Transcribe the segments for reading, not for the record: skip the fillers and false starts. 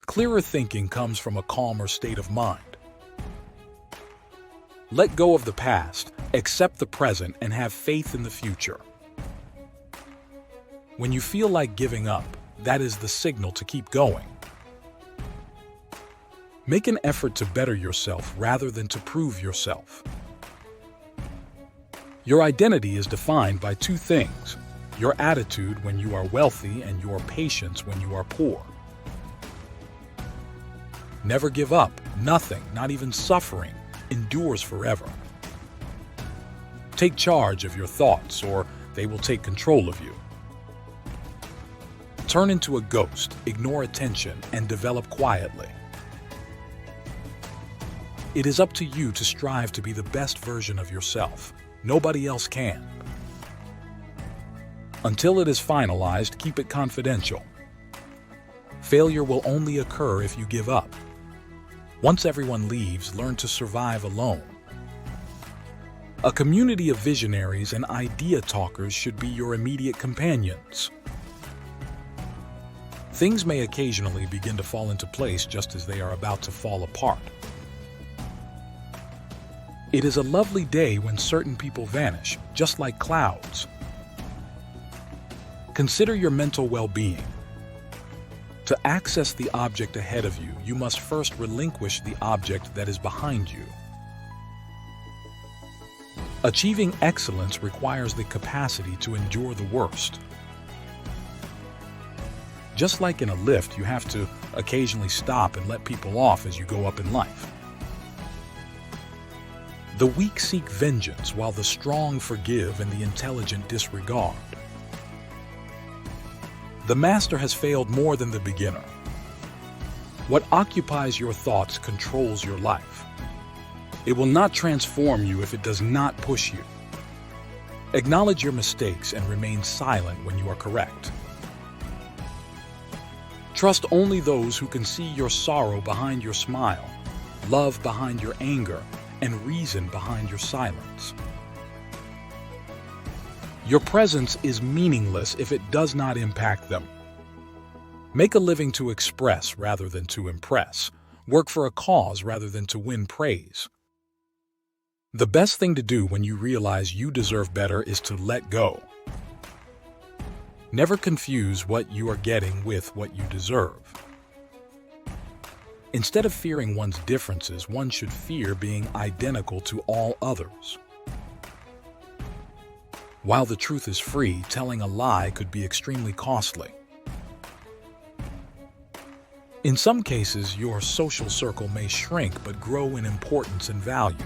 Clearer thinking comes from a calmer state of mind. Let go of the past, accept the present, and have faith in the future. When you feel like giving up, that is the signal to keep going. Make an effort to better yourself rather than to prove yourself. Your identity is defined by two things: your attitude when you are wealthy and your patience when you are poor. Never give up. Nothing, not even suffering, endures forever. Take charge of your thoughts, or they will take control of you. Turn into a ghost, ignore attention, and develop quietly. It is up to you to strive to be the best version of yourself. Nobody else can. Until it is finalized, keep it confidential. Failure will only occur if you give up. Once everyone leaves, learn to survive alone. A community of visionaries and idea talkers should be your immediate companions. Things may occasionally begin to fall into place just as they are about to fall apart. It is a lovely day when certain people vanish, just like clouds. Consider your mental well-being. To access the object ahead of you, you must first relinquish the object that is behind you. Achieving excellence requires the capacity to endure the worst. Just like in a lift, you have to occasionally stop and let people off as you go up in life. The weak seek vengeance, while the strong forgive and the intelligent disregard. The master has failed more than the beginner. What occupies your thoughts controls your life. It will not transform you if it does not push you. Acknowledge your mistakes and remain silent when you are correct. Trust only those who can see your sorrow behind your smile, love behind your anger, and reason behind your silence. Your presence is meaningless if it does not impact them. Make a living to express rather than to impress. Work for a cause rather than to win praise. The best thing to do when you realize you deserve better is to let go. Never confuse what you are getting with what you deserve. Instead of fearing one's differences, one should fear being identical to all others. While the truth is free, telling a lie could be extremely costly. In some cases, your social circle may shrink but grow in importance and value.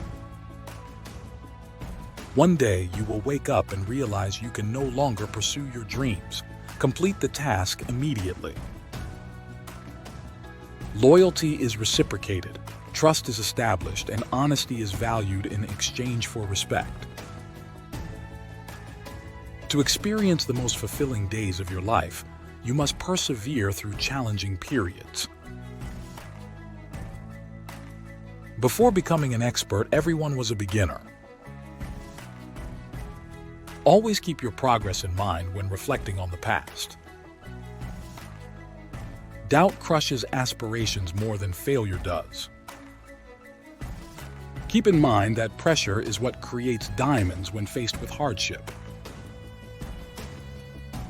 One day, you will wake up and realize you can no longer pursue your dreams. Complete the task immediately. Loyalty is reciprocated, trust is established, and honesty is valued in exchange for respect. To experience the most fulfilling days of your life, you must persevere through challenging periods. Before becoming an expert, everyone was a beginner. Always keep your progress in mind when reflecting on the past. Doubt crushes aspirations more than failure does. Keep in mind that pressure is what creates diamonds when faced with hardship.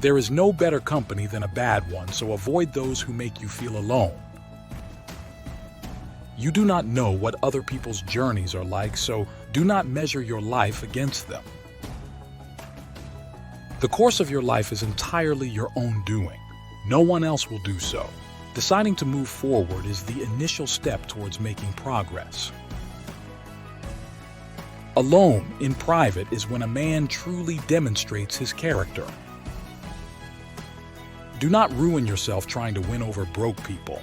There is no better company than a bad one, so avoid those who make you feel alone. You do not know what other people's journeys are like, so do not measure your life against them. The course of your life is entirely your own doing. No one else will do so. Deciding to move forward is the initial step towards making progress. Alone, in private, is when a man truly demonstrates his character. Do not ruin yourself trying to win over broke people.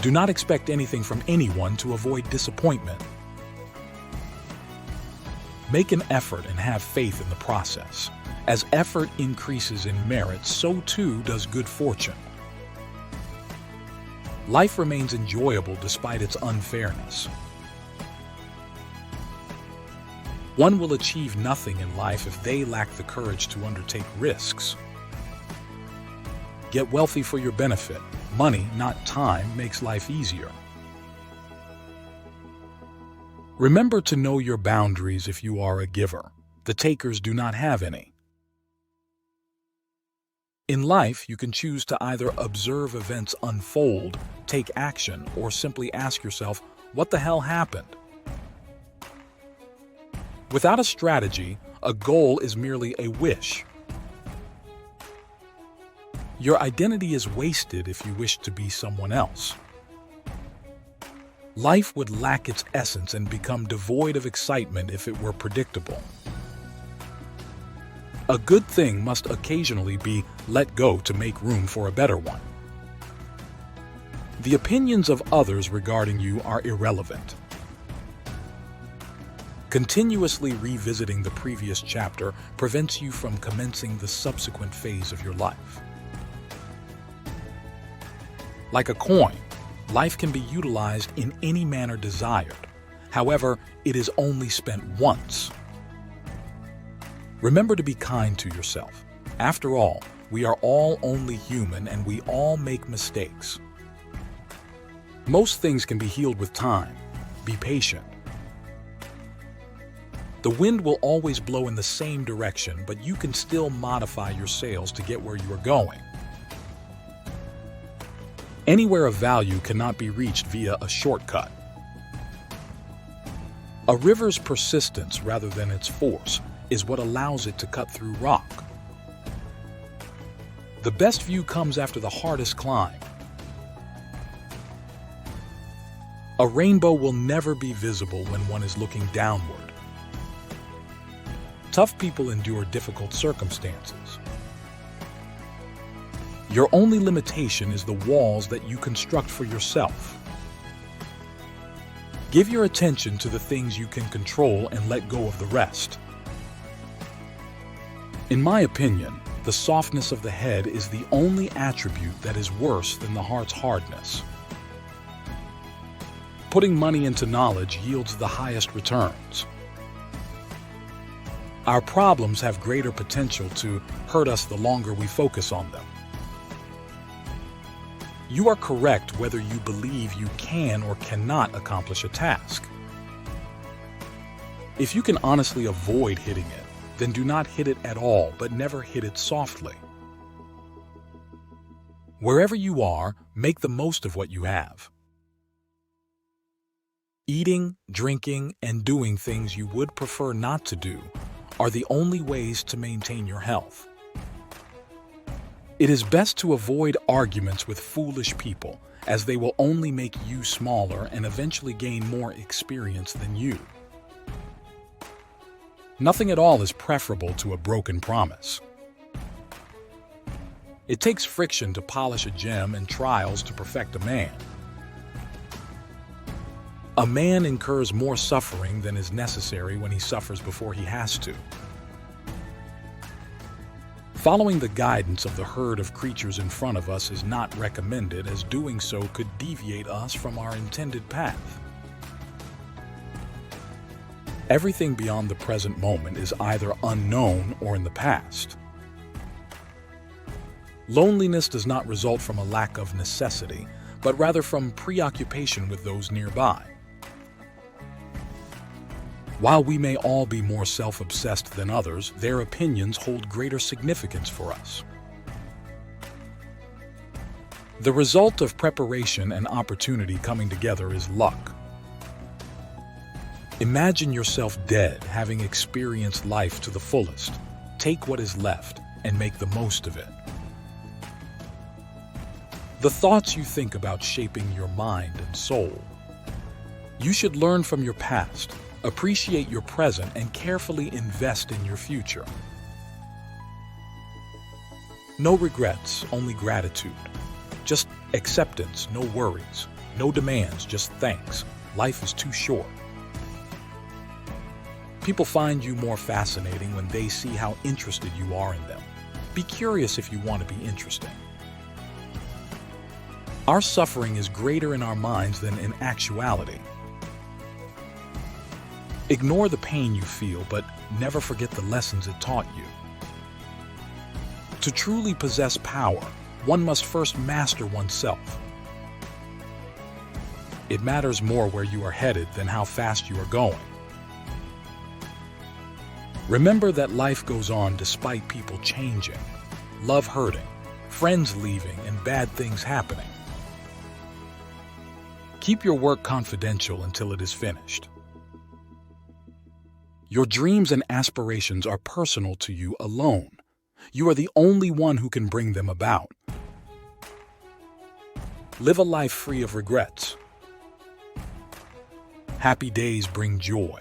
Do not expect anything from anyone to avoid disappointment. Make an effort and have faith in the process. As effort increases in merit, so too does good fortune. Life remains enjoyable despite its unfairness. One will achieve nothing in life if they lack the courage to undertake risks. Get wealthy for your benefit. Money, not time, makes life easier. Remember to know your boundaries if you are a giver. The takers do not have any. In life, you can choose to either observe events unfold, take action, or simply ask yourself, what the hell happened? Without a strategy, a goal is merely a wish. Your identity is wasted if you wish to be someone else. Life would lack its essence and become devoid of excitement if it were predictable. A good thing must occasionally be let go to make room for a better one. The opinions of others regarding you are irrelevant. Continuously revisiting the previous chapter prevents you from commencing the subsequent phase of your life. Like a coin, life can be utilized in any manner desired. However, it is only spent once. Remember to be kind to yourself. After all, we are all only human and we all make mistakes. Most things can be healed with time. Be patient. The wind will always blow in the same direction, but you can still modify your sails to get where you are going. Anywhere of value cannot be reached via a shortcut. A river's persistence rather than its force is what allows it to cut through rock. The best view comes after the hardest climb. A rainbow will never be visible when one is looking downward. Tough people endure difficult circumstances. Your only limitation is the walls that you construct for yourself. Give your attention to the things you can control and let go of the rest. In my opinion, the softness of the head is the only attribute that is worse than the heart's hardness. Putting money into knowledge yields the highest returns. Our problems have greater potential to hurt us the longer we focus on them. You are correct whether you believe you can or cannot accomplish a task. If you can honestly avoid hitting it, then do not hit it at all, but never hit it softly. Wherever you are, make the most of what you have. Eating, drinking, and doing things you would prefer not to do are the only ways to maintain your health. It is best to avoid arguments with foolish people, as they will only make you smaller and eventually gain more experience than you. Nothing at all is preferable to a broken promise. It takes friction to polish a gem and trials to perfect a man. A man incurs more suffering than is necessary when he suffers before he has to. Following the guidance of the herd of creatures in front of us is not recommended, as doing so could deviate us from our intended path. Everything beyond the present moment is either unknown or in the past. Loneliness does not result from a lack of necessity, but rather from preoccupation with those nearby. While we may all be more self-obsessed than others, their opinions hold greater significance for us. The result of preparation and opportunity coming together is luck. Imagine yourself dead, having experienced life to the fullest. Take what is left and make the most of it. The thoughts you think about shaping your mind and soul. You should learn from your past, appreciate your present, and carefully invest in your future. No regrets, only gratitude. Just acceptance, no worries. No demands, just thanks. Life is too short. People find you more fascinating when they see how interested you are in them. Be curious if you want to be interesting. Our suffering is greater in our minds than in actuality. Ignore the pain you feel, but never forget the lessons it taught you. To truly possess power, one must first master oneself. It matters more where you are headed than how fast you are going. Remember that life goes on despite people changing, love hurting, friends leaving, and bad things happening. Keep your work confidential until it is finished. Your dreams and aspirations are personal to you alone. You are the only one who can bring them about. Live a life free of regrets. Happy days bring joy.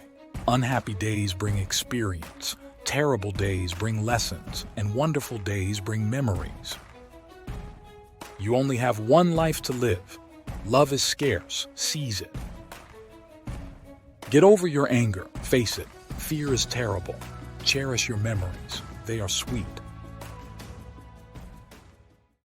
Unhappy days bring experience. Terrible days bring lessons, and wonderful days bring memories. You only have one life to live. Love is scarce. Seize it. Get over your anger. Face it. Fear is terrible. Cherish your memories. They are sweet.